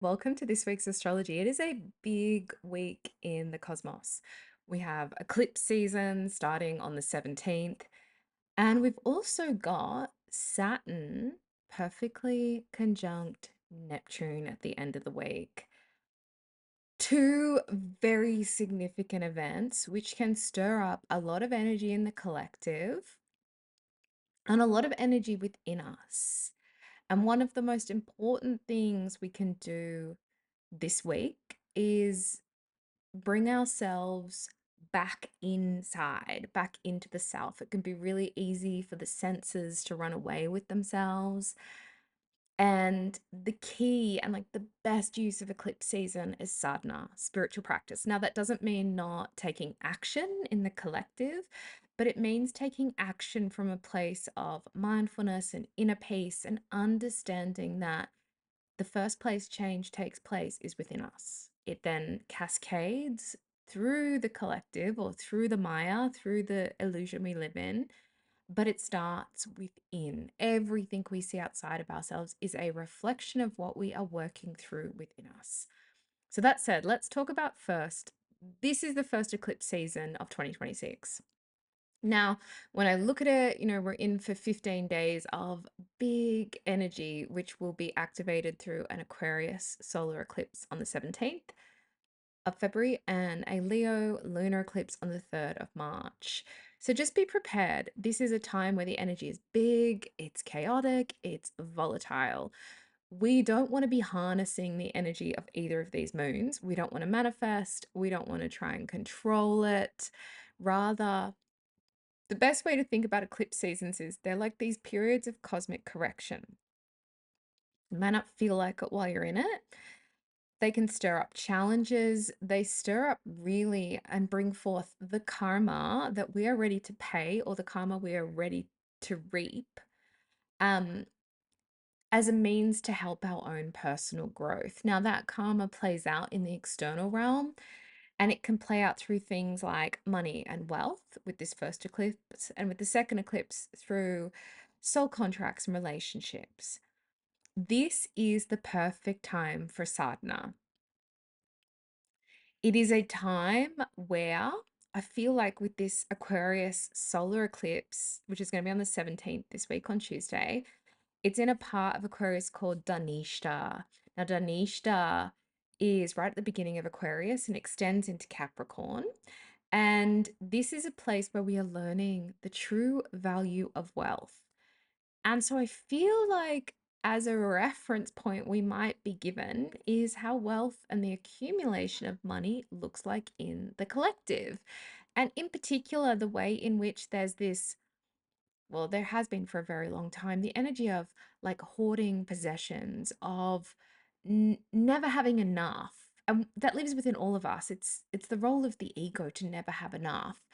Welcome to this week's astrology. It is a big week in the cosmos. We have eclipse season starting on the 17th, and we've also got Saturn perfectly conjunct Neptune at the end of the week. Two very significant events which can stir up a lot of energy in the collective and a lot of energy within us. And one of the most important things we can do this week is bring ourselves back inside, back into the self. It can be really easy for the senses to run away with themselves. And the key and like the best use of eclipse season is sadhana, spiritual practice. Now, that doesn't mean not taking action in the collective, but it means taking action from a place of mindfulness and inner peace and understanding that the first place change takes place is within us. It then cascades through the collective or through the Maya, through the illusion we live in, but it starts within. Everything we see outside of ourselves is a reflection of what we are working through within us. So, that said, let's talk about first. This is the first eclipse season of 2026. Now, when I look at it, we're in for 15 days of big energy, which will be activated through an Aquarius solar eclipse on the 17th of February and a Leo lunar eclipse on the 3rd of March. So just be prepared. This is a time where the energy is big, it's chaotic, it's volatile. We don't want to be harnessing the energy of either of these moons. We don't want to manifest, we don't want to try and control it. Rather, the best way to think about eclipse seasons is they're like these periods of cosmic correction. You might not feel like it while you're in it. They can stir up challenges. They stir up really and bring forth the karma that we are ready to pay or the karma we are ready to reap um, as a means to help our own personal growth. Now, that karma plays out in the external realm. And it can play out through things like money and wealth with this first eclipse, and with the second eclipse through soul contracts and relationships. This is the perfect time for sadhana. It is a time where I feel like with this Aquarius solar eclipse, which is going to be on the 17th this week on Tuesday, it's in a part of Aquarius called Dhaniṣṭhā. Now, Dhaniṣṭhā is right at the beginning of Aquarius and extends into Capricorn. And this is a place where we are learning the true value of wealth. And so I feel like as a reference point we might be given is how wealth and the accumulation of money looks like in the collective. And in particular, the way in which there's this, well, there has been for a very long time, the energy of like hoarding possessions, of never having enough. And that lives within all of us. It's the role of the ego to never have enough.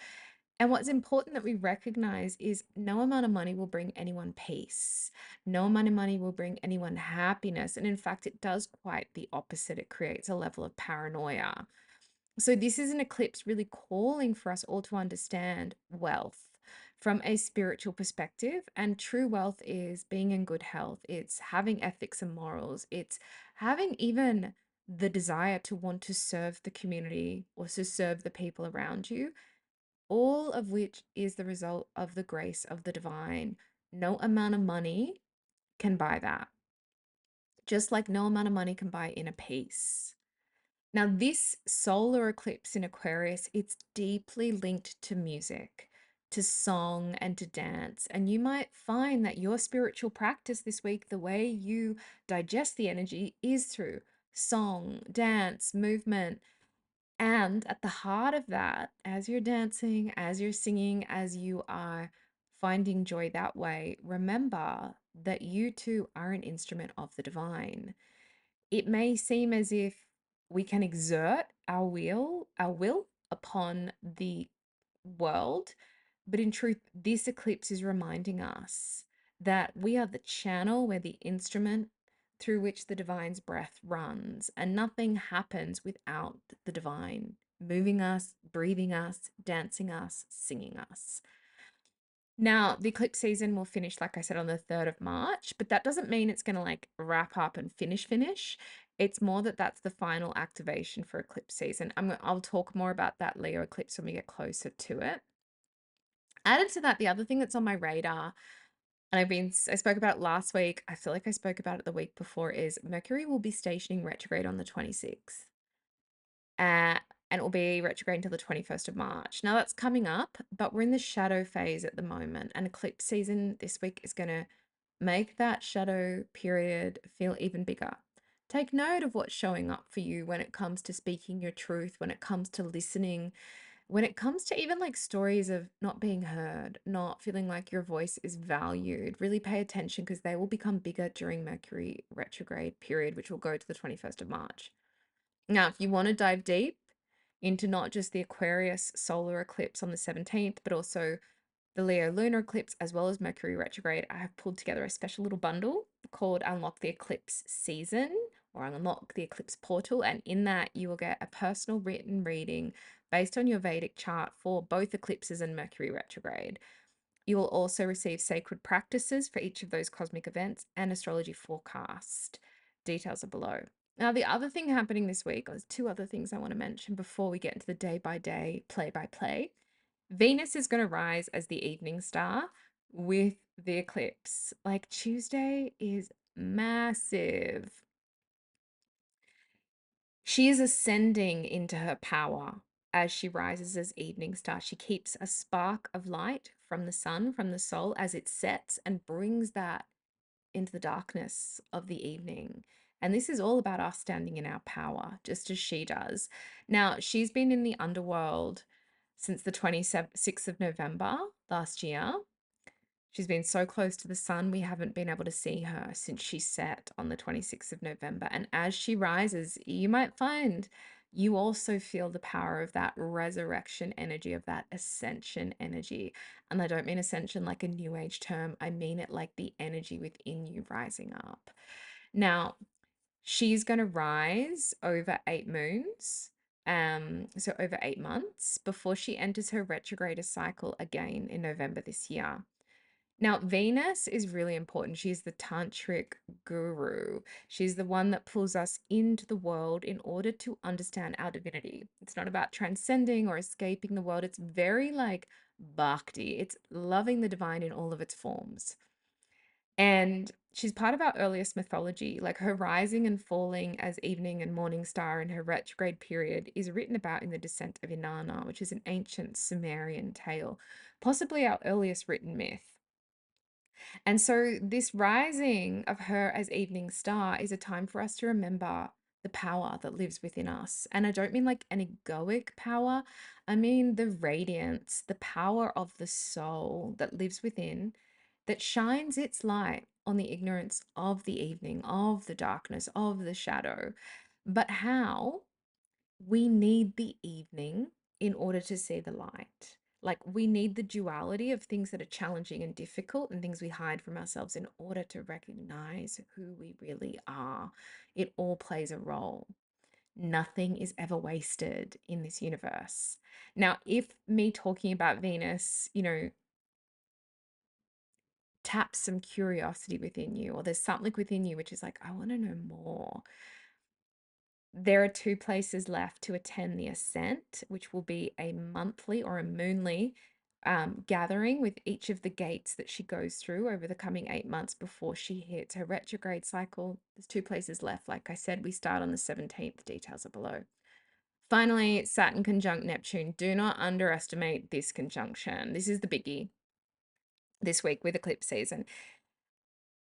And what's important that we recognize is no amount of money will bring anyone peace. No amount of money will bring anyone happiness. And in fact, it does quite the opposite. It creates a level of paranoia. So, this is an eclipse really calling for us all to understand wealth from a spiritual perspective. And true wealth is being in good health, it's having ethics and morals, it's having even the desire to want to serve the community or to serve the people around you, all of which is the result of the grace of the divine. No amount of money can buy that, just like no amount of money can buy inner peace. Now, this solar eclipse in Aquarius, it's deeply linked to music, to song, and to dance. And you might find that your spiritual practice this week, the way you digest the energy, is through song, dance, movement. And at the heart of that, as you're dancing, as you're singing, as you are finding joy that way, remember that you too are an instrument of the divine. It may seem as if we can exert our will upon the world, but in truth, this eclipse is reminding us that we are the channel, we're the instrument through which the divine's breath runs, and nothing happens without the divine moving us, breathing us, dancing us, singing us. Now, the eclipse season will finish, like I said, on the 3rd of March, but that doesn't mean it's going to like wrap up and finish. It's more that that's the final activation for eclipse season. I'll talk more about that Leo eclipse when we get closer to it. Added to that, the other thing that's on my radar, and I spoke about it last week, I feel like I spoke about it the week before, is Mercury will be stationing retrograde on the 26th. Uh, and it will be retrograde until the 21st of March. Now that's coming up, but we're in the shadow phase at the moment, and eclipse season this week is going to make that shadow period feel even bigger. Take note of what's showing up for you when it comes to speaking your truth, when it comes to listening, when it comes to even like stories of not being heard, not feeling like your voice is valued. Really pay attention because they will become bigger during Mercury retrograde period, which will go to the 21st of March. Now, if you want to dive deep into not just the Aquarius solar eclipse on the 17th, but also the Leo lunar eclipse, as well as Mercury retrograde, I have pulled together a special little bundle called Unlock the Eclipse Season or Unlock the Eclipse Portal. And in that, you will get a personal written reading based on your Vedic chart for both eclipses and Mercury retrograde. You will also receive sacred practices for each of those cosmic events and astrology forecast. Details are below. Now, the other thing happening this week, there's two other things I want to mention before we get into the day by day, play by play. Venus is going to rise as the evening star with the eclipse. Like Tuesday is massive. She is ascending into her power as she rises as evening star. She keeps a spark of light from the sun, from the soul, as it sets and brings that into the darkness of the evening. And this is all about us standing in our power, just as she does. Now, she's been in the underworld since the 26th of November last year. She's been so close to the sun, we haven't been able to see her since she set on the 26th of November. And as she rises, you might find you also feel the power of that resurrection energy, of that ascension energy. And I don't mean ascension like a new age term, I mean it like the energy within you rising up. Now, she's going to rise over 8 moons. So over 8 months before she enters her retrograde cycle again in November this year. Now, Venus is really important. She's the tantric guru. She's the one that pulls us into the world in order to understand our divinity. It's not about transcending or escaping the world. It's very like bhakti. It's loving the divine in all of its forms. And she's part of our earliest mythology. Like her rising and falling as evening and morning star in her retrograde period is written about in the Descent of Inanna, which is an ancient Sumerian tale, possibly our earliest written myth. And so, this rising of her as evening star is a time for us to remember the power that lives within us. And I don't mean like an egoic power, I mean the radiance, the power of the soul that lives within, that shines its light on the ignorance of the evening, of the darkness, of the shadow. But how? We need the evening in order to see the light. Like we need the duality of things that are challenging and difficult and things we hide from ourselves in order to recognize who we really are. It all plays a role. Nothing is ever wasted in this universe. Now, if me talking about Venus, taps some curiosity within you, or there's something within you which is like, I want to know more, there are 2 places left to attend the ascent, which will be a monthly or a moonly gathering with each of the gates that she goes through over the coming 8 months before she hits her retrograde cycle. There's 2 places left. Like I said, we start on the 17th. Details are below. Finally, Saturn conjunct Neptune. Do not underestimate this conjunction. This is the biggie this week with eclipse season.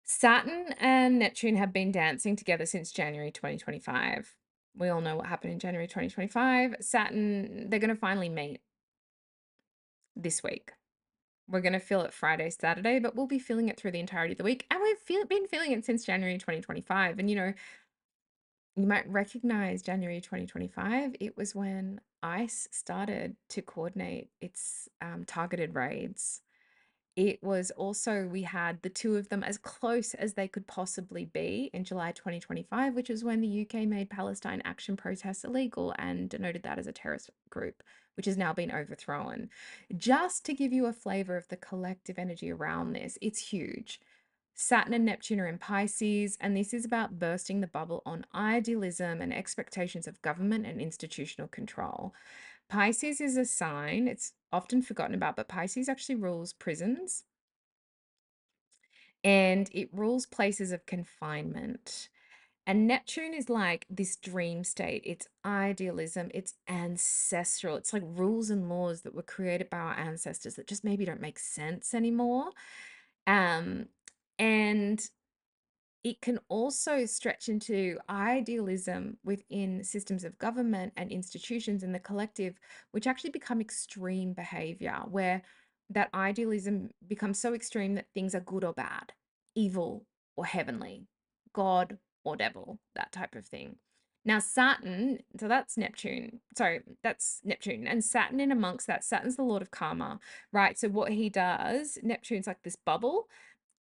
Saturn and Neptune have been dancing together since January 2025. We all know what happened in January 2025. Saturn, they're going to finally meet this week. We're going to feel it Friday, Saturday, but we'll be feeling it through the entirety of the week. And been feeling it since January 2025. And, you might recognize January 2025. It was when ICE started to coordinate its targeted raids. It was also, we had the two of them as close as they could possibly be in July 2025, which is when the UK made Palestine action protests illegal and denoted that as a terrorist group, which has now been overthrown. Just to give you a flavor of the collective energy around this, it's huge. Saturn and Neptune are in Pisces, and this is about bursting the bubble on idealism and expectations of government and institutional control. Pisces is a sign, it's often forgotten about, but Pisces actually rules prisons and it rules places of confinement. And Neptune is like this dream state. It's idealism, it's ancestral. It's like rules and laws that were created by our ancestors that just maybe don't make sense anymore. Um, and it can also stretch into idealism within systems of government and institutions in the collective, which actually become extreme behavior, where that idealism becomes so extreme that things are good or bad, evil or heavenly, God or devil, that type of thing. Now, Saturn, so that's Neptune. Sorry, that's Neptune. And Saturn in amongst that, Saturn's the Lord of Karma, right? So, what he does, Neptune's like this bubble,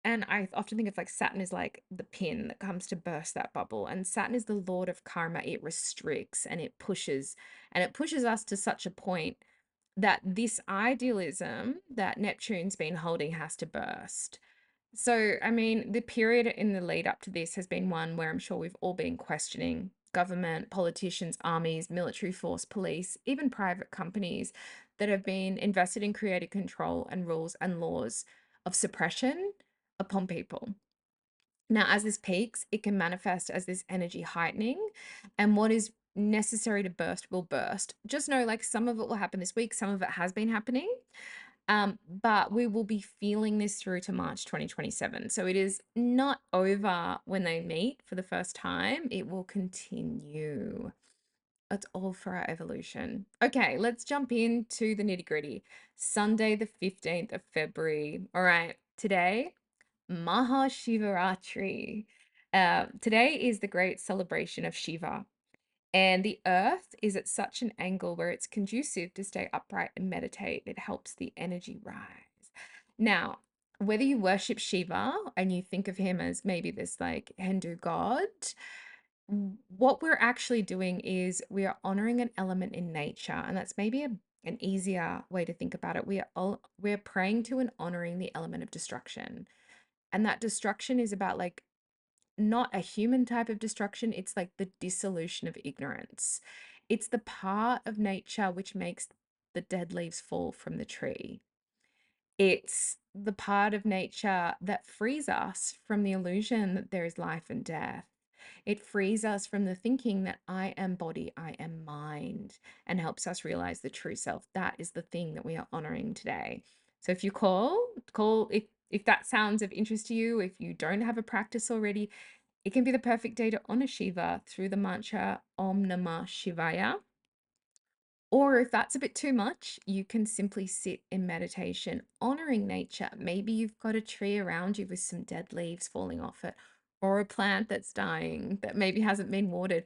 and I often think of like Saturn is like the pin that comes to burst that bubble. And Saturn is the Lord of karma. It restricts and it pushes us to such a point that this idealism that Neptune's been holding has to burst. So, I mean, the period in the lead up to this has been one where I'm sure we've all been questioning government, politicians, armies, military force, police, even private companies that have been invested in creating control and rules and laws of suppression upon people. Now, as this peaks, it can manifest as this energy heightening, and what is necessary to burst will burst. Just know, like, some of it will happen this week, some of it has been happening. But we will be feeling this through to March 2027. So it is not over when they meet for the first time. It will continue. It's all for our evolution. Okay, let's jump into the nitty gritty. Sunday, the 15th of February. All right, today, Mahashivaratri. Today is the great celebration of Shiva. And the earth is at such an angle where it's conducive to stay upright and meditate. It helps the energy rise. Now, whether you worship Shiva and you think of him as maybe this like Hindu god, what we're actually doing is we are honoring an element in nature. And that's maybe an easier way to think about it. We're praying to and honoring the element of destruction. And that destruction is about like not a human type of destruction, it's like the dissolution of ignorance. It's the part of nature which makes the dead leaves fall from the tree. It's the part of nature that frees us from the illusion that there is life and death. It frees us from the thinking that I am body, I am mind, and helps us realize the true self. That is the thing that we are honoring today. So if you call if that sounds of interest to you, if you don't have a practice already, it can be the perfect day to honor Shiva through the mantra Om Namah Shivaya. Or if that's a bit too much, you can simply sit in meditation, honoring nature. Maybe you've got a tree around you with some dead leaves falling off it, or a plant that's dying that maybe hasn't been watered.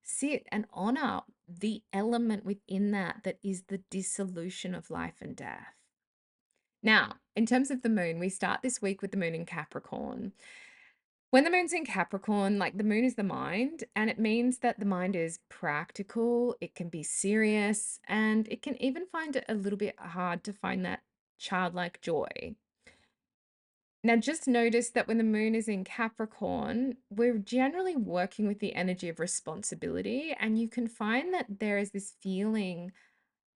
Sit and honor the element within that that is the dissolution of life and death. Now, in terms of the moon, we start this week with the moon in Capricorn. When the moon's in Capricorn, like the moon is the mind, and it means that the mind is practical, it can be serious, and it can even find it a little bit hard to find that childlike joy. Now, just notice that when the moon is in Capricorn, we're generally working with the energy of responsibility, and you can find that there is this feeling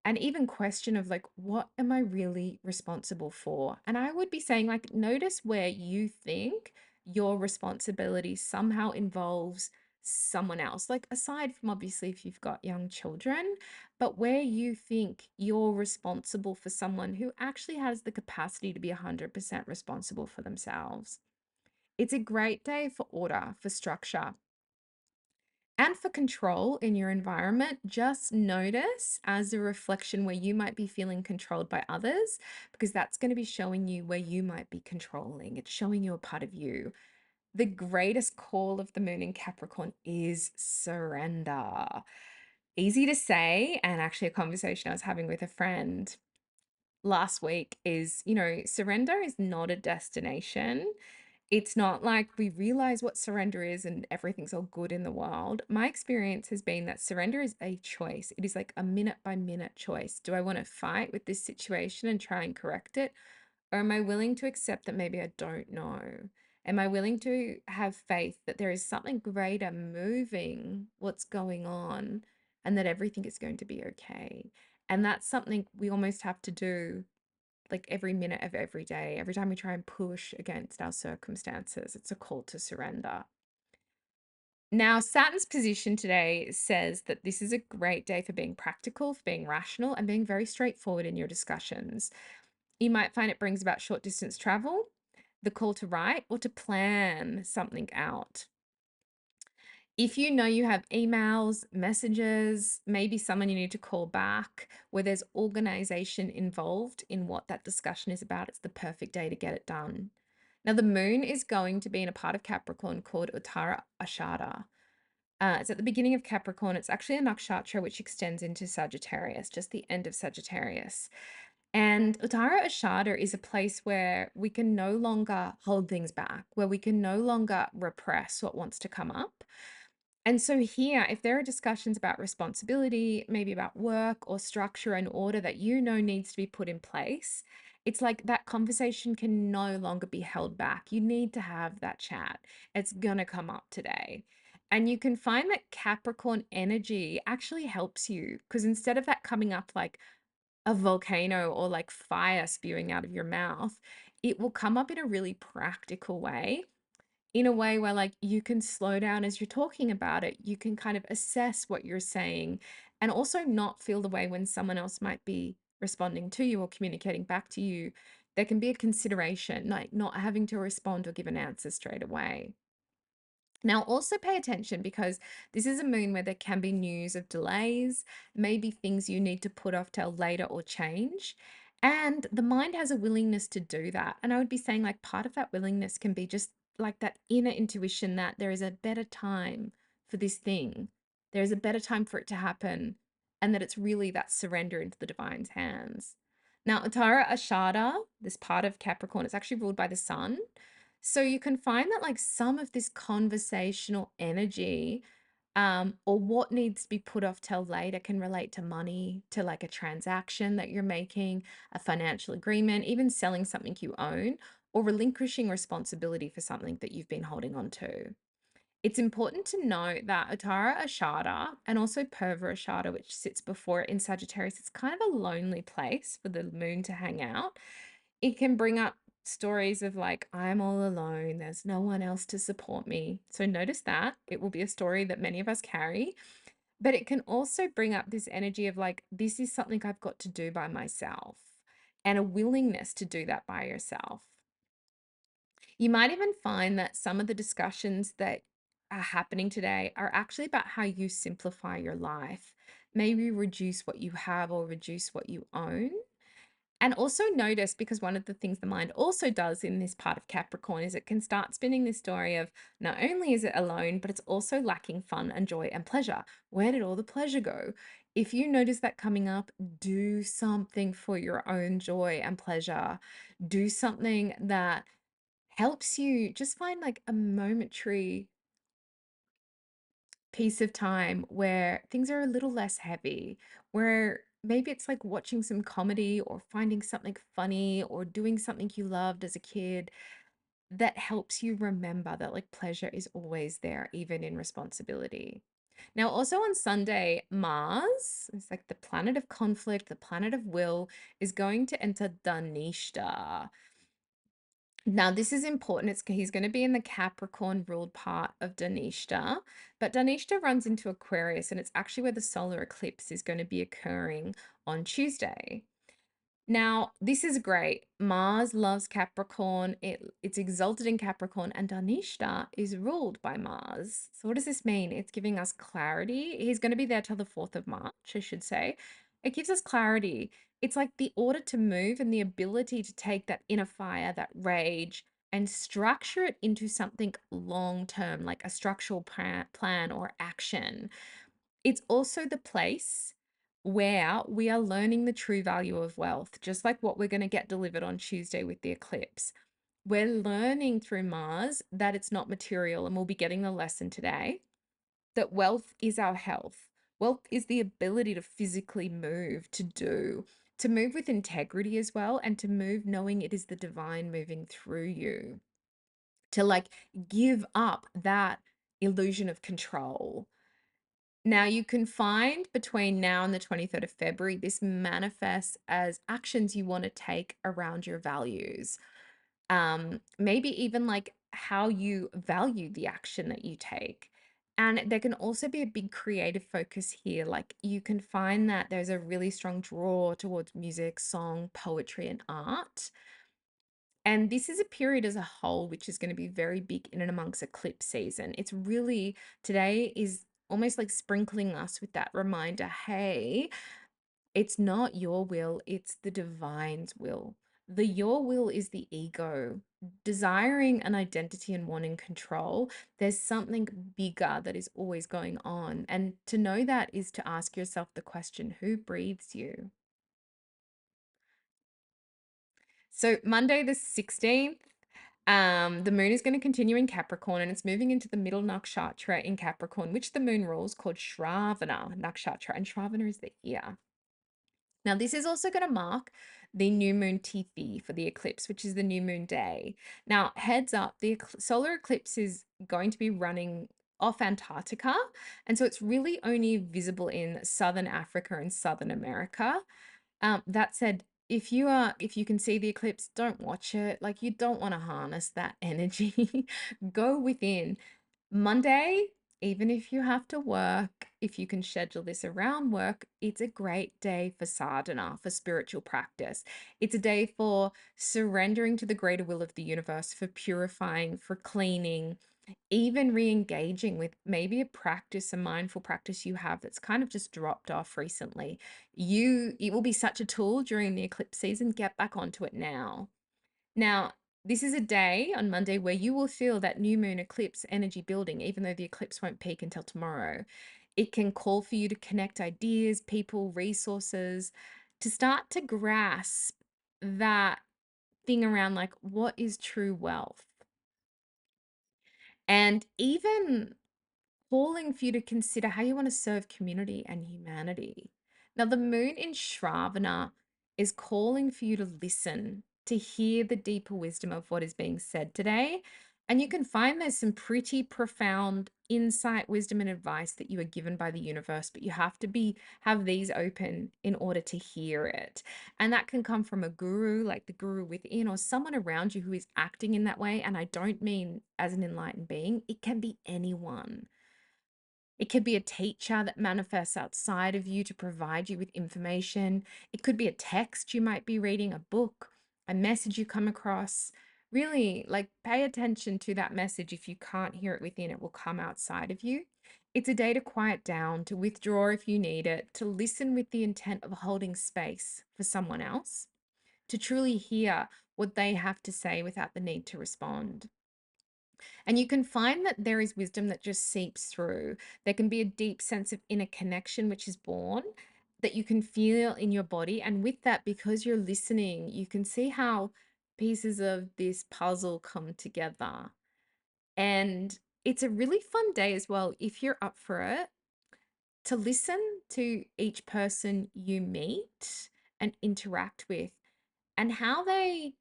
and even question of like, what am I really responsible for? And I would be saying, like, notice where you think your responsibility somehow involves someone else, like aside from obviously if you've got young children, but where you think you're responsible for someone who actually has the capacity to be 100% responsible for themselves. It's a great day for order, for structure, and for control in your environment. Just notice as a reflection where you might be feeling controlled by others, because that's going to be showing you where you might be controlling. It's showing you a part of you. The greatest call of the moon in Capricorn is surrender. Easy to say, and actually a conversation I was having with a friend last week is, surrender is not a destination. It's not like we realize what surrender is and everything's all good in the world. My experience has been that surrender is a choice. It is like a minute by minute choice. Do I want to fight with this situation and try and correct it? Or am I willing to accept that maybe I don't know? Am I willing to have faith that there is something greater moving what's going on and that everything is going to be okay? And that's something we almost have to do like every minute of every day. Every time we try and push against our circumstances, it's a call to surrender. Now, Saturn's position today says that this is a great day for being practical, for being rational, and being very straightforward in your discussions. You might find it brings about short distance travel, the call to write, or to plan something out. If you know you have emails, messages, maybe someone you need to call back, where there's organization involved in what that discussion is about, it's the perfect day to get it done. Now, the moon is going to be in a part of Capricorn called Uttara Ashada. It's at the beginning of Capricorn. It's actually a nakshatra which extends into Sagittarius, just the end of Sagittarius. And Uttara Ashada is a place where we can no longer hold things back, where we can no longer repress what wants to come up. And so here, if there are discussions about responsibility, maybe about work or structure and order that you know needs to be put in place, it's like that conversation can no longer be held back. You need to have that chat. It's going to come up today. And you can find that Capricorn energy actually helps you because instead of that coming up like a volcano or like fire spewing out of your mouth, it will come up in a really practical way, in a way where like you can slow down as you're talking about it. You can kind of assess what you're saying and also not feel the way when someone else might be responding to you or communicating back to you. There can be a consideration, like not having to respond or give an answer straight away. Now, also pay attention because this is a moon where there can be news of delays, maybe things you need to put off till later or change. And the mind has a willingness to do that. And I would be saying, like, part of that willingness can be just like that inner intuition that there is a better time for this thing, there is a better time for it to happen, and that it's really that surrender into the divine's hands. Now, Uttara Ashada, this part of Capricorn, is actually ruled by the sun. So you can find that like some of this conversational energy, or what needs to be put off till later can relate to money, to like a transaction that you're making, a financial agreement, even selling something you own, or relinquishing responsibility for something that you've been holding on to. It's important to note that Uttara Ashada and also Purva Ashada, which sits before it in Sagittarius, it's kind of a lonely place for the moon to hang out. It can bring up stories of like, I'm all alone, there's no one else to support me. So notice that it will be a story that many of us carry, but it can also bring up this energy of like, this is something I've got to do by myself and a willingness to do that by yourself. You might even find that some of the discussions that are happening today are actually about how you simplify your life, maybe reduce what you have or reduce what you own. And also notice, because one of the things the mind also does in this part of Capricorn is it can start spinning this story of not only is it alone, but it's also lacking fun and joy and pleasure. Where did all the pleasure go? If you notice that coming up, do something for your own joy and pleasure. Do something that helps you just find like a momentary piece of time where things are a little less heavy, where maybe it's like watching some comedy or finding something funny or doing something you loved as a kid that helps you remember that like pleasure is always there, even in responsibility. Now, also on Sunday, Mars, it's like the planet of conflict, the planet of will, is going to enter Dhaniṣṭhā. Now, this is important. He's going to be in the Capricorn ruled part of Dhaniṣṭhā, but Dhaniṣṭhā runs into Aquarius, and it's actually where the solar eclipse is going to be occurring on Tuesday. Now, this is great. Mars loves Capricorn. It's exalted in Capricorn, and Dhaniṣṭhā is ruled by Mars. So what does this mean? It's giving us clarity. He's going to be there till the 4th of March, I should say. It gives us clarity. It's like the order to move and the ability to take that inner fire, that rage, and structure it into something long term, like a structural plan or action. It's also the place where we are learning the true value of wealth, just like what we're going to get delivered on Tuesday with the eclipse. We're learning through Mars that it's not material, and we'll be getting the lesson today that wealth is our health. Wealth is the ability to physically move, to move with integrity as well, and to move knowing it is the divine moving through you. to like give up that illusion of control. Now, you can find between now and the 23rd of February, this manifests as actions you want to take around your values. Maybe even like how you value the action that you take. And there can also be a big creative focus here. Like you can find that there's a really strong draw towards music, song, poetry, and art. And this is a period as a whole, which is going to be very big in and amongst eclipse season. It's really, today is almost like sprinkling us with that reminder, hey, it's not your will, it's the divine's will. The your will is the ego, desiring an identity and wanting control. There's something bigger that is always going on. And to know that is to ask yourself the question, who breathes you? So Monday the 16th, the moon is going to continue in Capricorn and it's moving into the middle nakshatra in Capricorn, which the moon rules, called Shravana Nakshatra. And Shravana is the ear. Now, this is also going to mark the new moon Tithi for the eclipse, which is the new moon day. Now, heads up, the solar eclipse is going to be running off Antarctica. And so it's really only visible in Southern Africa and Southern America. That said, if you can see the eclipse, don't watch it. Like you don't want to harness that energy. Go within. Monday, even if you have to work, if you can schedule this around work, it's a great day for sadhana, for spiritual practice. It's a day for surrendering to the greater will of the universe, for purifying, for cleaning, even re-engaging with maybe a practice, a mindful practice you have that's kind of just dropped off recently. It will be such a tool during the eclipse season. Get back onto it now. Now, this is a day on Monday where you will feel that new moon eclipse energy building, even though the eclipse won't peak until tomorrow. It can call for you to connect ideas, people, resources, to start to grasp that thing around like what is true wealth. And even calling for you to consider how you want to serve community and humanity. Now, the moon in Shravana is calling for you to listen, to hear the deeper wisdom of what is being said today. And you can find there's some pretty profound insight, wisdom, and advice that you are given by the universe, but you have to have these open in order to hear it. And that can come from a guru, like the guru within, or someone around you who is acting in that way. And I don't mean as an enlightened being, it can be anyone. It could be a teacher that manifests outside of you to provide you with information. It could be a text you might be reading, a book, a message you come across. Really, like pay attention to that message. If you can't hear it within, it will come outside of you. It's a day to quiet down, to withdraw if you need it, to listen with the intent of holding space for someone else, to truly hear what they have to say without the need to respond. And you can find that there is wisdom that just seeps through. There can be a deep sense of inner connection, which is born, that you can feel in your body. And with that, because you're listening, you can see how pieces of this puzzle come together. And it's a really fun day as well, if you're up for it, to listen to each person you meet and interact with and how they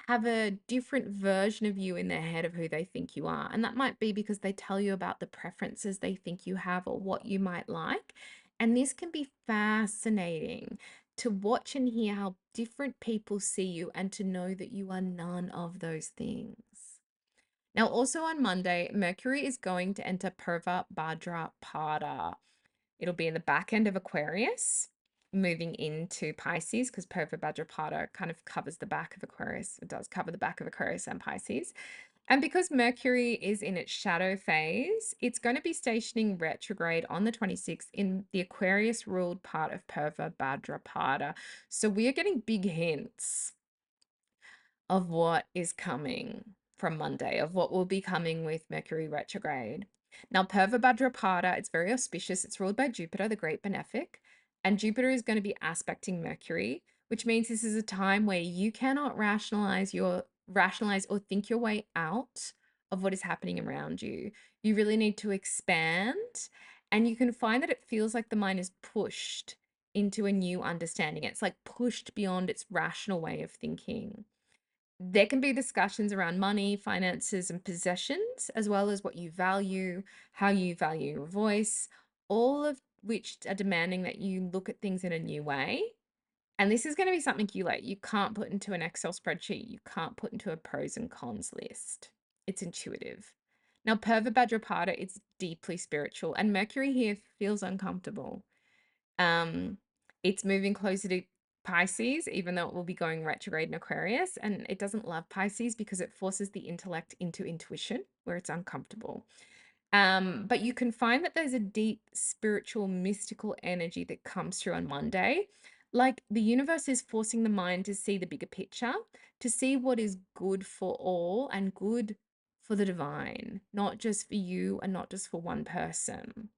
have a different version of you in their head of who they think you are. And that might be because they tell you about the preferences they think you have or what you might like. And this can be fascinating to watch and hear how different people see you and to know that you are none of those things. Now, also on Monday, Mercury is going to enter Purva Bhadra Pada. It'll be in the back end of Aquarius, moving into Pisces, because Purva Bhadrapada kind of covers the back of Aquarius. It does cover the back of Aquarius and Pisces. And because Mercury is in its shadow phase, it's going to be stationing retrograde on the 26th in the Aquarius ruled part of Purva Bhadrapada. So we are getting big hints of what is coming from Monday, of what will be coming with Mercury retrograde. Now, Purva Bhadrapada, it's very auspicious. It's ruled by Jupiter, the great benefic, and Jupiter is going to be aspecting Mercury, which means this is a time where you cannot rationalize or think your way out of what is happening around you. You really need to expand, and you can find that it feels like the mind is pushed into a new understanding. It's like pushed beyond its rational way of thinking. There can be discussions around money, finances, and possessions, as well as what you value, how you value your voice, all of which are demanding that you look at things in a new way. And this is going to be something you can't put into an Excel spreadsheet. You can't put into a pros and cons list. It's intuitive. Now, Purva Bhadrapada, it's deeply spiritual, and Mercury here feels uncomfortable. Um, it's moving closer to Pisces, even though it will be going retrograde in Aquarius, and it doesn't love Pisces because it forces the intellect into intuition where it's uncomfortable. But you can find that there's a deep spiritual, mystical energy that comes through on Monday. Like the universe is forcing the mind to see the bigger picture, to see what is good for all and good for the divine, not just for you and not just for one person.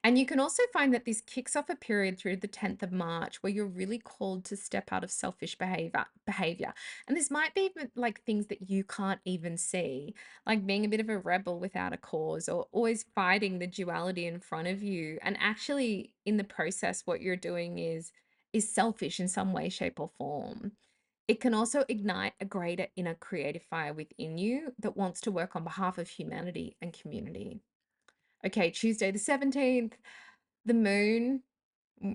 And you can also find that this kicks off a period through the 10th of March where you're really called to step out of selfish behavior. And this might be even like things that you can't even see, like being a bit of a rebel without a cause or always fighting the duality in front of you. And actually in the process, what you're doing is selfish in some way, shape, or form. It can also ignite a greater inner creative fire within you that wants to work on behalf of humanity and community. Okay, Tuesday the 17th, the moon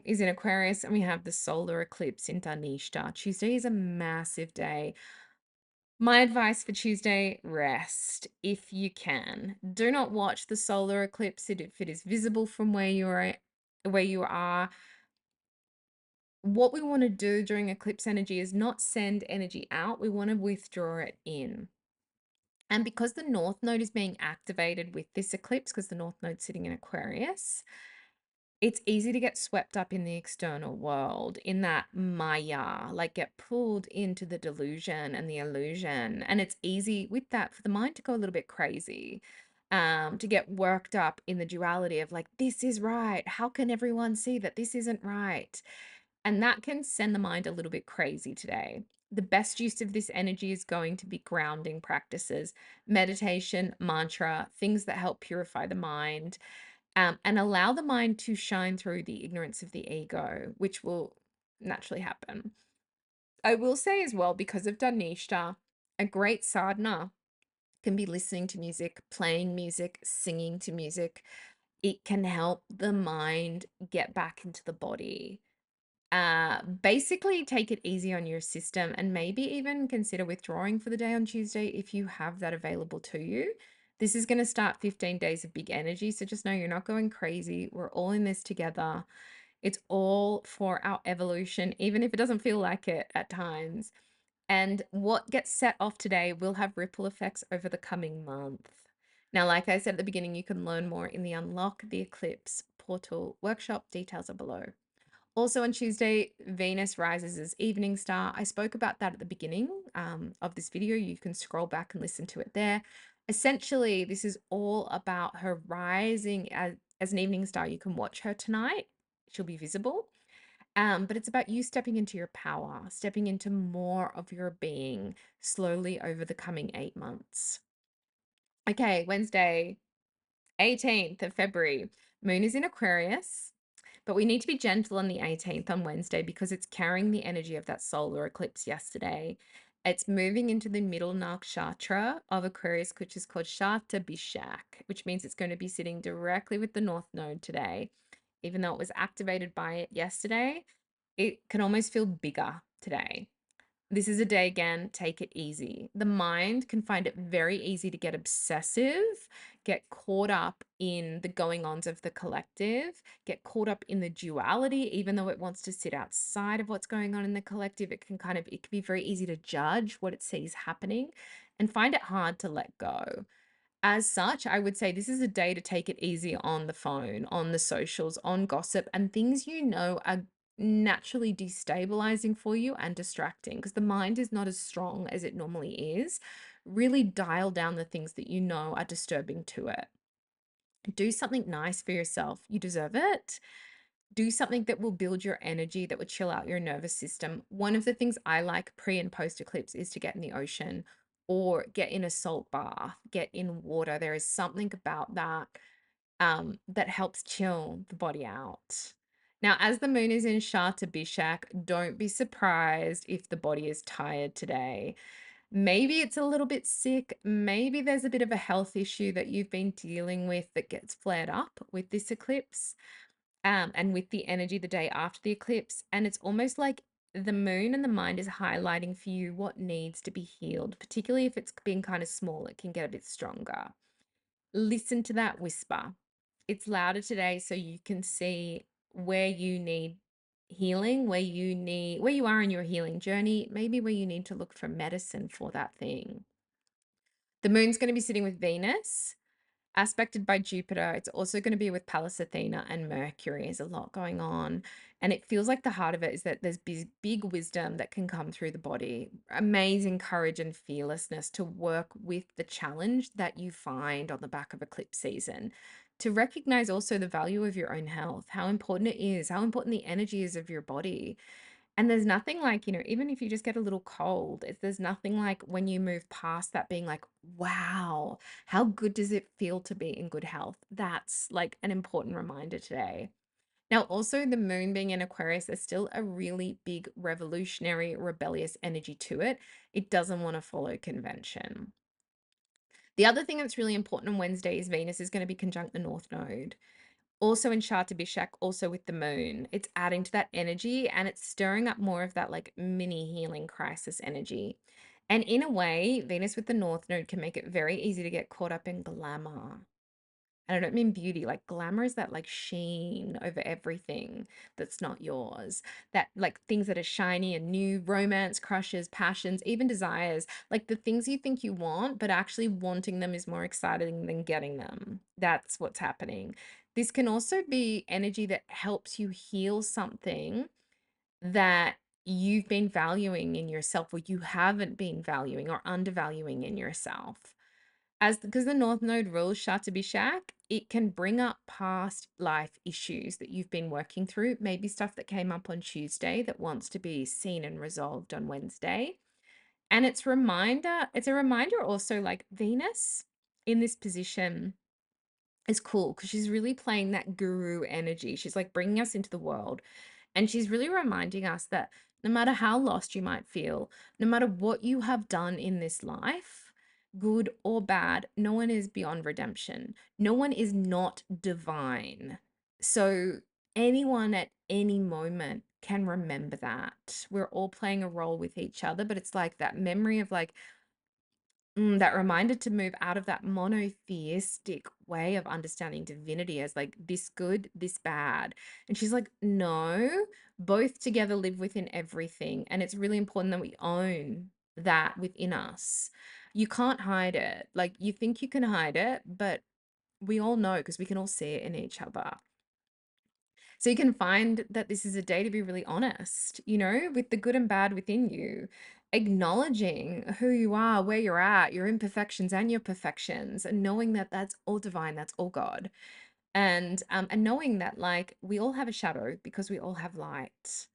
is in Aquarius and we have the solar eclipse in Dhaniṣṭhā. Tuesday is a massive day. My advice for Tuesday, rest if you can. Do not watch the solar eclipse if it is visible from where you are. What we want to do during eclipse energy is not send energy out, we want to withdraw it in. And because the North Node is being activated with this eclipse, because the North Node's sitting in Aquarius, it's easy to get swept up in the external world, in that maya, like get pulled into the delusion and the illusion. And it's easy with that for the mind to go a little bit crazy, to get worked up in the duality of like, this is right. How can everyone see that this isn't right? And that can send the mind a little bit crazy today. The best use of this energy is going to be grounding practices, meditation, mantra, things that help purify the mind, and allow the mind to shine through the ignorance of the ego, which will naturally happen. I will say as well, because of Dhanishtha, a great sadhana can be listening to music, playing music, singing to music. It can help the mind get back into the body. Basically take it easy on your system and maybe even consider withdrawing for the day on Tuesday if you have that available to you. This is going to start 15 days of big energy, so just know you're not going crazy. We're all in this together. It's all for our evolution, even if it doesn't feel like it at times. And what gets set off today will have ripple effects over the coming month. Now, like I said at the beginning, you can learn more in the Unlock the Eclipse portal workshop. Details are below. Also on Tuesday, Venus rises as evening star. I spoke about that at the beginning of this video. You can scroll back and listen to it there. Essentially, this is all about her rising as an evening star. You can watch her tonight. She'll be visible. But it's about you stepping into your power, stepping into more of your being slowly over the coming 8 months. Okay, Wednesday, 18th of February. Moon is in Aquarius. But we need to be gentle on the 18th on Wednesday because it's carrying the energy of that solar eclipse yesterday. It's moving into the middle nakshatra of Aquarius, which is called Shatabhishak, which means it's going to be sitting directly with the North Node today. Even though it was activated by it yesterday, it can almost feel bigger today. This is a day again, take it easy. The mind can find it very easy to get obsessive, get caught up in the going ons of the collective, get caught up in the duality, even though it wants to sit outside of what's going on in the collective. It can be very easy to judge what it sees happening and find it hard to let go. As such, I would say this is a day to take it easy on the phone, on the socials, on gossip, and things you know are naturally destabilizing for you and distracting because the mind is not as strong as it normally is. Really dial down the things that you know are disturbing to it. Do something nice for yourself. You deserve it. Do something that will build your energy, that will chill out your nervous system. One of the things I like pre and post eclipse is to get in the ocean or get in a salt bath, get in water. There is something about that that helps chill the body out. Now, as the moon is in Shatabhishak, don't be surprised if the body is tired today. Maybe it's a little bit sick. Maybe there's a bit of a health issue that you've been dealing with that gets flared up with this eclipse, and with the energy the day after the eclipse. And it's almost like the moon and the mind is highlighting for you what needs to be healed, particularly if it's been kind of small, it can get a bit stronger. Listen to that whisper. It's louder today so you can see where you need healing, where you are in your healing journey, maybe where you need to look for medicine for that thing. The moon's going to be sitting with Venus, aspected by Jupiter. It's also going to be with Pallas Athena and Mercury. There's a lot going on. And it feels like the heart of it is that there's big wisdom that can come through the body, amazing courage and fearlessness to work with the challenge that you find on the back of eclipse season. To recognize also the value of your own health, how important it is, how important the energy is of your body. And there's nothing like, even if you just get a little cold, there's nothing like when you move past that being like, wow, how good does it feel to be in good health? That's like an important reminder today. Now, also the moon being in Aquarius, there's still a really big revolutionary, rebellious energy to it. It doesn't want to follow convention. The other thing that's really important on Wednesday is Venus is going to be conjunct the North Node. Also in Shatabhishak, also with the moon. It's adding to that energy and it's stirring up more of that like mini healing crisis energy. And in a way, Venus with the North Node can make it very easy to get caught up in glamour. And I don't mean beauty, like glamour is that like sheen over everything that's not yours. That like things that are shiny and new, romance, crushes, passions, even desires, like the things you think you want, but actually wanting them is more exciting than getting them. That's what's happening. This can also be energy that helps you heal something that you've been valuing in yourself or you haven't been valuing or undervaluing in yourself. Because the North Node rules Shatabhishak, it can bring up past life issues that you've been working through, maybe stuff that came up on Tuesday that wants to be seen and resolved on Wednesday. And it's a reminder also like Venus in this position is cool because she's really playing that guru energy. She's like bringing us into the world. And she's really reminding us that no matter how lost you might feel, no matter what you have done in this life, good or bad, no one is beyond redemption. No one is not divine. So anyone at any moment can remember that. We're all playing a role with each other, but it's like that memory of like, that reminder to move out of that monotheistic way of understanding divinity as like this good, this bad. And she's like, no, both together live within everything. And it's really important that we own that within us. You can't hide it. Like you think you can hide it, but we all know because we can all see it in each other. So you can find that this is a day to be really honest, with the good and bad within you, acknowledging who you are, where you're at, your imperfections and your perfections, and knowing that that's all divine, that's all God. And knowing that like we all have a shadow because we all have light.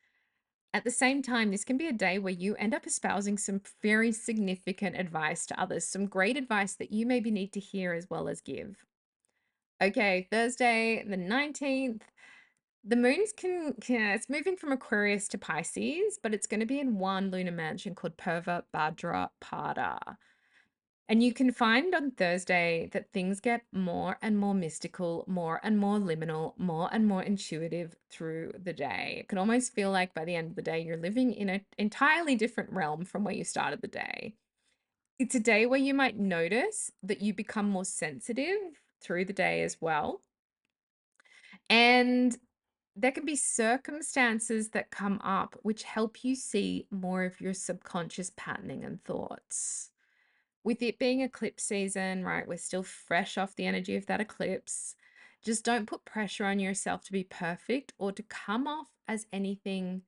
At the same time, this can be a day where you end up espousing some very significant advice to others, some great advice that you maybe need to hear as well as give. Okay, Thursday, the 19th. The moon's it's moving from Aquarius to Pisces, but it's going to be in one lunar mansion called Purva Bhadra Pada. And you can find on Thursday that things get more and more mystical, more and more liminal, more and more intuitive through the day. It can almost feel like by the end of the day, you're living in an entirely different realm from where you started the day. It's a day where you might notice that you become more sensitive through the day as well. And there can be circumstances that come up which help you see more of your subconscious patterning and thoughts. With it being eclipse season, right? We're still fresh off the energy of that eclipse. Just don't put pressure on yourself to be perfect or to come off as anything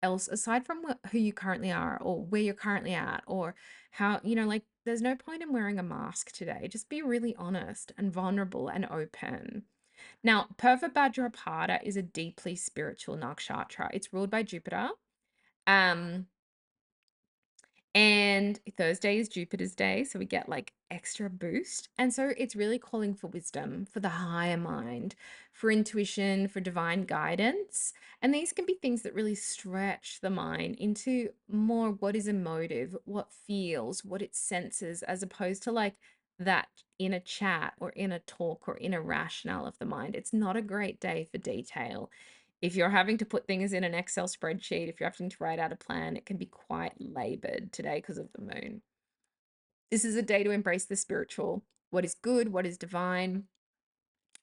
else aside from who you currently are or where you're currently at or how, like there's no point in wearing a mask today. Just be really honest and vulnerable and open. Now, Purva Bhadrapada is a deeply spiritual nakshatra. It's ruled by Jupiter. Um, And Thursday is Jupiter's day, so we get like extra boost. And so it's really calling for wisdom, for the higher mind, for intuition, for divine guidance. And these can be things that really stretch the mind into more what is emotive, what feels, what it senses, as opposed to like that in a chat or in a talk or in a rationale of the mind. It's not a great day for detail. If you're having to put things in an Excel spreadsheet, if you're having to write out a plan, it can be quite labored today because of the moon. This is a day to embrace the spiritual, what is good, what is divine.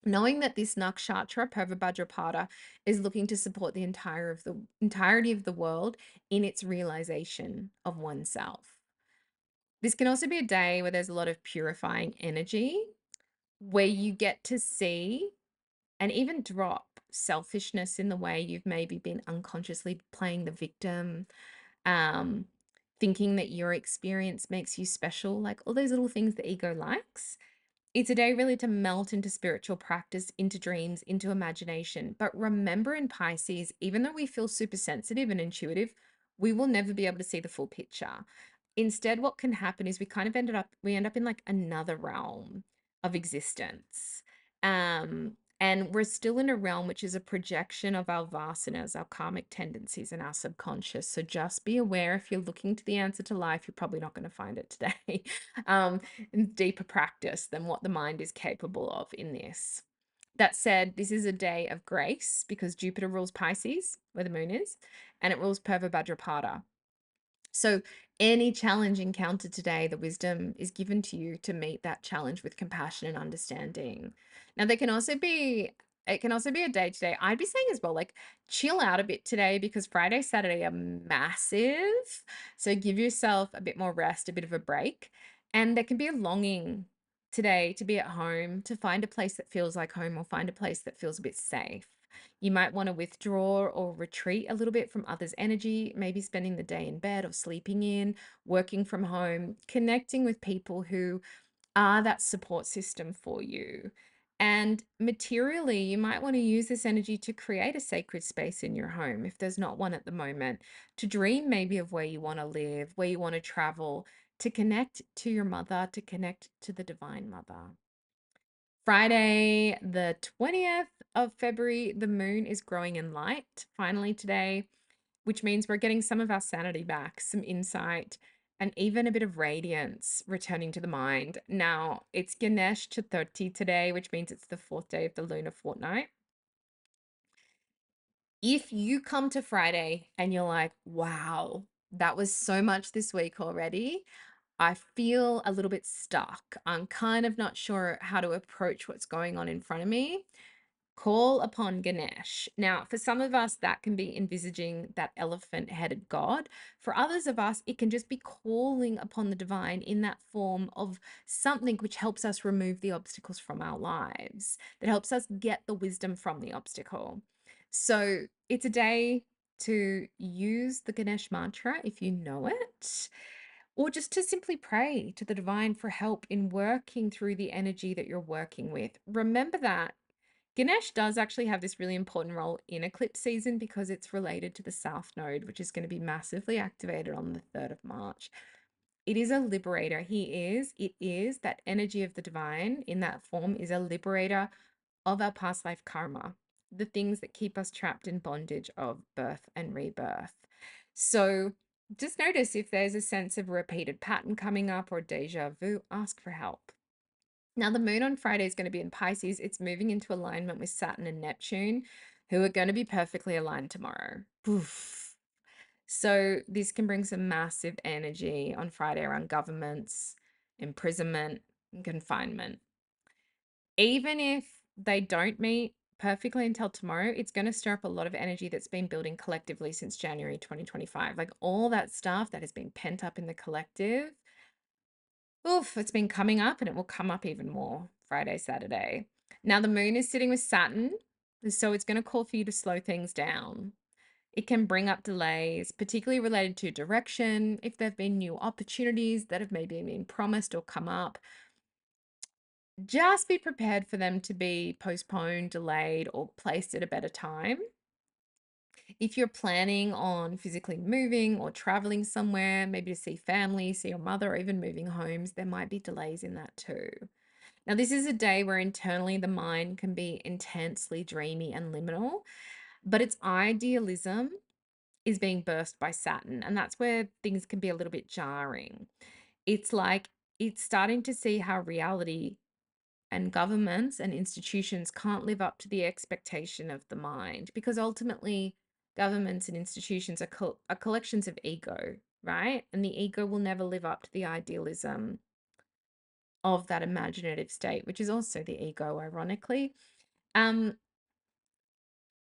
Knowing that this nakshatra, Purvabhadrapada, is looking to support the entirety of the world in its realization of oneself. This can also be a day where there's a lot of purifying energy, where you get to see and even drop selfishness in the way you've maybe been unconsciously playing the victim, um, thinking that your experience makes you special, like all those little things the ego likes. It's a day really to melt into spiritual practice, into dreams, into imagination. But remember in Pisces, even though we feel super sensitive and intuitive, we will never be able to see the full picture. Instead, what can happen is we end up in like another realm of existence. And we're still in a realm which is a projection of our vasanas, our karmic tendencies, and our subconscious. So just be aware, if you're looking to the answer to life, you're probably not going to find it today. Deeper practice than what the mind is capable of in this. That said, this is a day of grace because Jupiter rules Pisces, where the moon is, and it rules Purva Bhadrapada. So, any challenge encountered today, the wisdom is given to you to meet that challenge with compassion and understanding. Now, it can also be a day today. I'd be saying as well, like chill out a bit today because Friday, Saturday are massive. So give yourself a bit more rest, a bit of a break. And there can be a longing today to be at home, to find a place that feels like home or find a place that feels a bit safe. You might want to withdraw or retreat a little bit from others' energy, maybe spending the day in bed or sleeping in, working from home, connecting with people who are that support system for you. And materially, you might want to use this energy to create a sacred space in your home if there's not one at the moment, to dream maybe of where you want to live, where you want to travel, to connect to your mother, to connect to the divine mother. Friday, the 20th of February, the moon is growing in light finally today, which means we're getting some of our sanity back, some insight, and even a bit of radiance returning to the mind. Now, it's Ganesh Chaturthi today, which means it's the fourth day of the lunar fortnight. If you come to Friday and you're like, wow, that was so much this week already, I feel a little bit stuck. I'm kind of not sure how to approach what's going on in front of me. Call upon Ganesh. Now, for some of us, that can be envisaging that elephant headed god. For others of us, it can just be calling upon the divine in that form of something which helps us remove the obstacles from our lives, that helps us get the wisdom from the obstacle. So it's a day to use the Ganesh mantra if you know it, or just to simply pray to the divine for help in working through the energy that you're working with. Remember that Ganesh does actually have this really important role in eclipse season because it's related to the South Node, which is going to be massively activated on the 3rd of March. It is a liberator. It is that energy of the divine in that form is a liberator of our past life karma, the things that keep us trapped in bondage of birth and rebirth. So just notice if there's a sense of repeated pattern coming up or deja vu, ask for help. Now, the moon on Friday is going to be in Pisces. It's moving into alignment with Saturn and Neptune, who are going to be perfectly aligned tomorrow. Poof. So, this can bring some massive energy on Friday around governments, imprisonment, and confinement. Even if they don't meet perfectly until tomorrow, it's going to stir up a lot of energy that's been building collectively since January 2025. Like all that stuff that has been pent up in the collective. Oof, it's been coming up and it will come up even more Friday, Saturday. Now, the moon is sitting with Saturn, so it's going to call for you to slow things down. It can bring up delays, particularly related to direction, if there have been new opportunities that have maybe been promised or come up. Just be prepared for them to be postponed, delayed, or placed at a better time. If you're planning on physically moving or traveling somewhere, maybe to see family, see your mother, or even moving homes, there might be delays in that too. Now, this is a day where internally the mind can be intensely dreamy and liminal, but its idealism is being burst by Saturn. And that's where things can be a little bit jarring. It's like it's starting to see how reality and governments and institutions can't live up to the expectation of the mind, because ultimately governments and institutions are collections of ego, right? And the ego will never live up to the idealism of that imaginative state, which is also the ego, ironically. Um,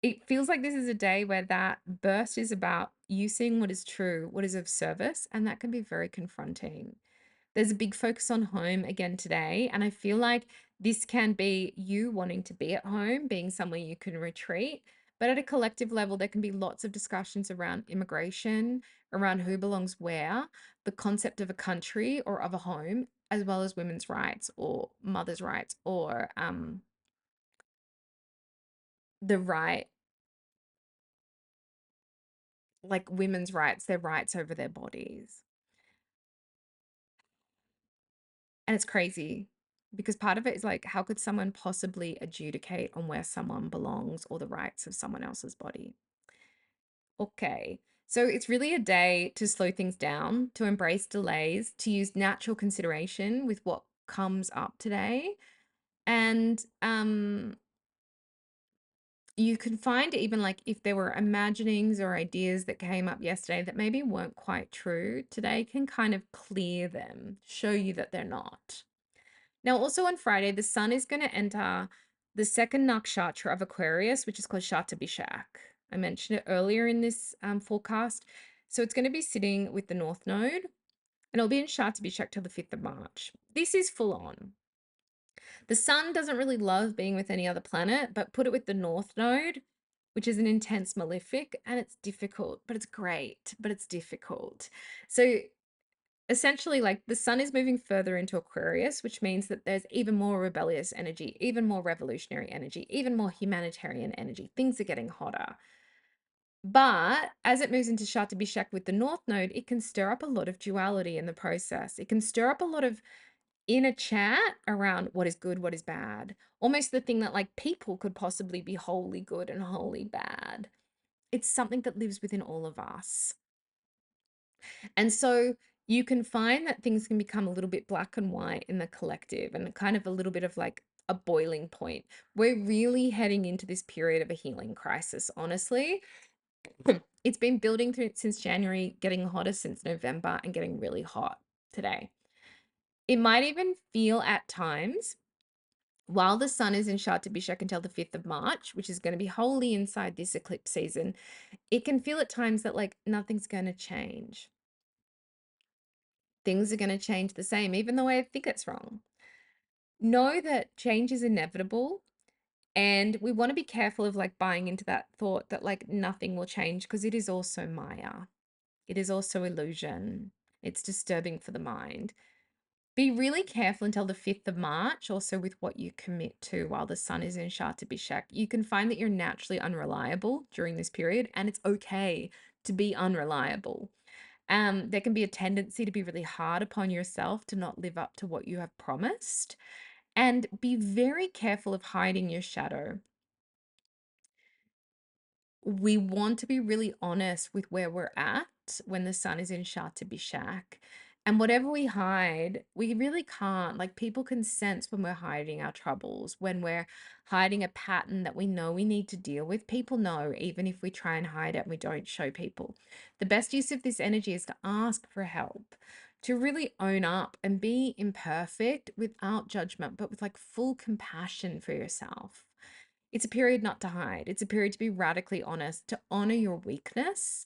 it feels like this is a day where that burst is about you seeing what is true, what is of service, and that can be very confronting. There's a big focus on home again today, and I feel like this can be you wanting to be at home, being somewhere you can retreat. But at a collective level, there can be lots of discussions around immigration, around who belongs where, the concept of a country or of a home, as well as women's rights or mothers' rights, or the right, like women's rights, their rights over their bodies. And it's crazy because part of it is like, how could someone possibly adjudicate on where someone belongs or the rights of someone else's body? Okay. So it's really a day to slow things down, to embrace delays, to use natural consideration with what comes up today. And you can find even like if there were imaginings or ideas that came up yesterday that maybe weren't quite true, today can kind of clear them, show you that they're not. Now, also on Friday, the sun is going to enter the second nakshatra of Aquarius, which is called Shatabhishak. I mentioned it earlier in this forecast. So it's going to be sitting with the North Node, and it'll be in Shatabhishak till the 5th of March. This is full on. The sun doesn't really love being with any other planet, but put it with the North Node, which is an intense malefic, and it's difficult, but it's great, but it's difficult. So essentially, like the sun is moving further into Aquarius, which means that there's even more rebellious energy, even more revolutionary energy, even more humanitarian energy. Things are getting hotter. But as it moves into Shatabhishak with the North Node, it can stir up a lot of duality in the process. It can stir up a lot of inner chat around what is good, what is bad. Almost the thing that like people could possibly be wholly good and wholly bad. It's something that lives within all of us. And so you can find that things can become a little bit black and white in the collective and kind of a little bit of like a boiling point. We're really heading into this period of a healing crisis, honestly. It's been building through since January, getting hotter since November, and getting really hot today. It might even feel at times, while the sun is in Shatabhishak until the 5th of March, which is going to be wholly inside this eclipse season, it can feel at times that like nothing's going to change. Things are going to change the same, even though I think it's wrong. Know that change is inevitable. And we want to be careful of like buying into that thought that like nothing will change, because it is also Maya. It is also illusion. It's disturbing for the mind. Be really careful until the 5th of March, also with what you commit to while the sun is in Shatabhishak. You can find that you're naturally unreliable during this period, and it's okay to be unreliable. There can be a tendency to be really hard upon yourself, to not live up to what you have promised, and be very careful of hiding your shadow. We want to be really honest with where we're at when the sun is in Shatabhishak. And whatever we hide, we really can't. Like people can sense when we're hiding our troubles, when we're hiding a pattern that we know we need to deal with. People know, even if we try and hide it and we don't show people. The best use of this energy is to ask for help, to really own up and be imperfect without judgment, but with like full compassion for yourself. It's a period not to hide. It's a period to be radically honest, to honor your weakness,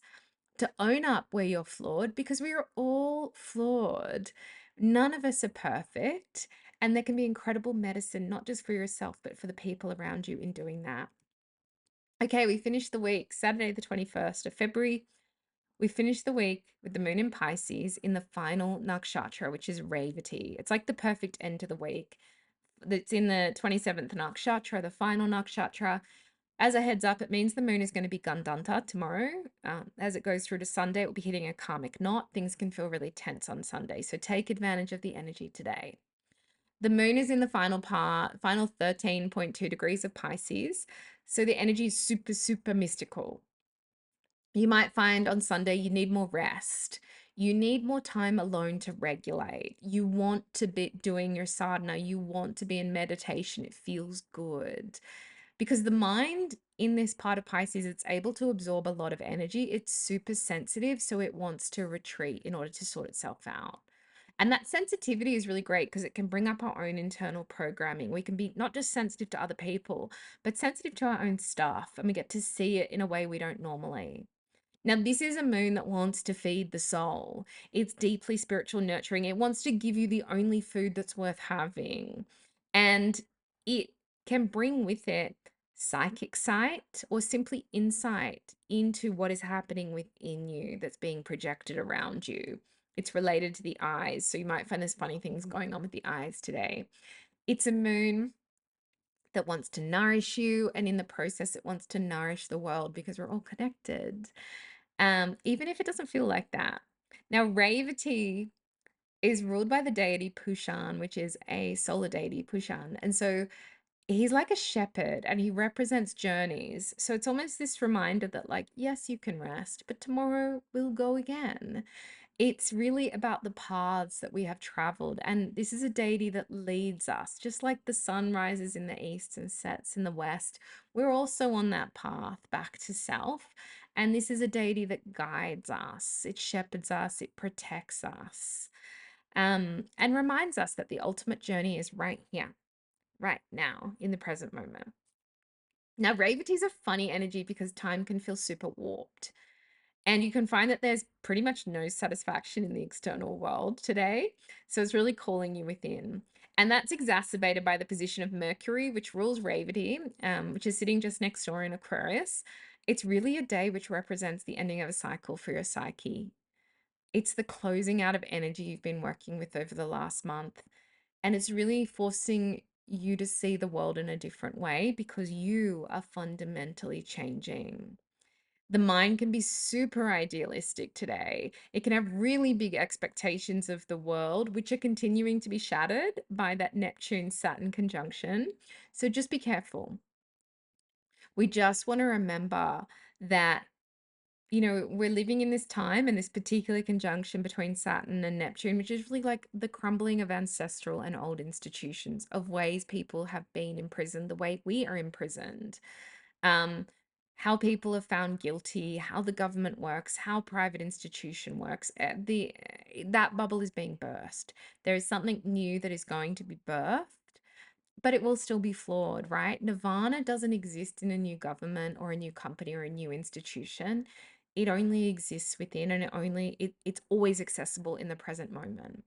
to own up where you're flawed, because we are all flawed. None of us are perfect. And there can be incredible medicine, not just for yourself, but for the people around you in doing that. Okay, we finished the week, Saturday, the 21st of February. We finished the week with the moon in Pisces in the final nakshatra, which is Revati. It's like the perfect end to the week. It's in the 27th nakshatra, the final nakshatra. As a heads up, it means the moon is going to be Gandanta tomorrow. As it goes through to Sunday, it will be hitting a karmic knot. Things can feel really tense on Sunday. So take advantage of the energy today. The moon is in the final 13.2 degrees of Pisces. So the energy is super, super mystical. You might find on Sunday you need more rest. You need more time alone to regulate. You want to be doing your sadhana. You want to be in meditation. It feels good. Because the mind in this part of Pisces, it's able to absorb a lot of energy. It's super sensitive, so it wants to retreat in order to sort itself out. And that sensitivity is really great because it can bring up our own internal programming. We can be not just sensitive to other people, but sensitive to our own stuff. And we get to see it in a way we don't normally. Now, this is a moon that wants to feed the soul. It's deeply spiritual nurturing. It wants to give you the only food that's worth having. And it can bring with it psychic sight or simply insight into what is happening within you that's being projected around you. It's related to the eyes. So you might find there's funny things going on with the eyes today. It's a moon that wants to nourish you. And in the process, it wants to nourish the world because we're all connected. Even if it doesn't feel like that. Now, Revati is ruled by the deity Pushan, which is a solar deity, Pushan. And so he's like a shepherd and he represents journeys. So it's almost this reminder that, like, yes, you can rest, but tomorrow we'll go again. It's really about the paths that we have traveled. And this is a deity that leads us, just like the sun rises in the east and sets in the west. We're also on that path back to self. And this is a deity that guides us, it shepherds us, it protects us, and reminds us that the ultimate journey is right here, right now, in the present moment. Now, Revati is a funny energy because time can feel super warped. And you can find that there's pretty much no satisfaction in the external world today. So it's really calling you within. And that's exacerbated by the position of Mercury, which rules Revati, which is sitting just next door in Aquarius. It's really a day which represents the ending of a cycle for your psyche. It's the closing out of energy you've been working with over the last month. And it's really forcing you to see the world in a different way because you are fundamentally changing. The mind can be super idealistic today. It can have really big expectations of the world, which are continuing to be shattered by that Neptune Saturn conjunction. So just be careful. We just want to remember that, we're living in this time and this particular conjunction between Saturn and Neptune, which is really like the crumbling of ancestral and old institutions, of ways people have been imprisoned, the way we are imprisoned. How people are found guilty, how the government works, how private institution works. That bubble is being burst. There is something new that is going to be birthed, but it will still be flawed, right? Nirvana doesn't exist in a new government or a new company or a new institution. It only exists within, and it's always accessible in the present moment.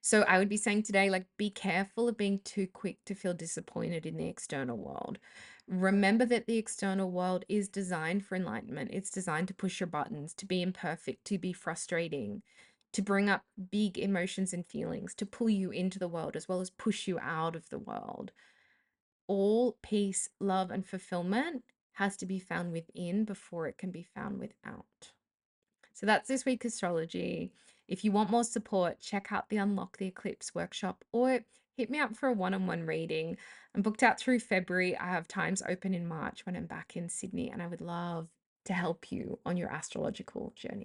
So I would be saying today, like, be careful of being too quick to feel disappointed in the external world. Remember that the external world is designed for enlightenment. It's designed to push your buttons, to be imperfect, to be frustrating, to bring up big emotions and feelings, to pull you into the world as well as push you out of the world. All peace, love, and fulfillment has to be found within before it can be found without. So that's this week's astrology. If you want more support, check out the Unlock the Eclipse workshop or hit me up for a one-on-one reading. I'm booked out through February. I have times open in March when I'm back in Sydney, and I would love to help you on your astrological journey.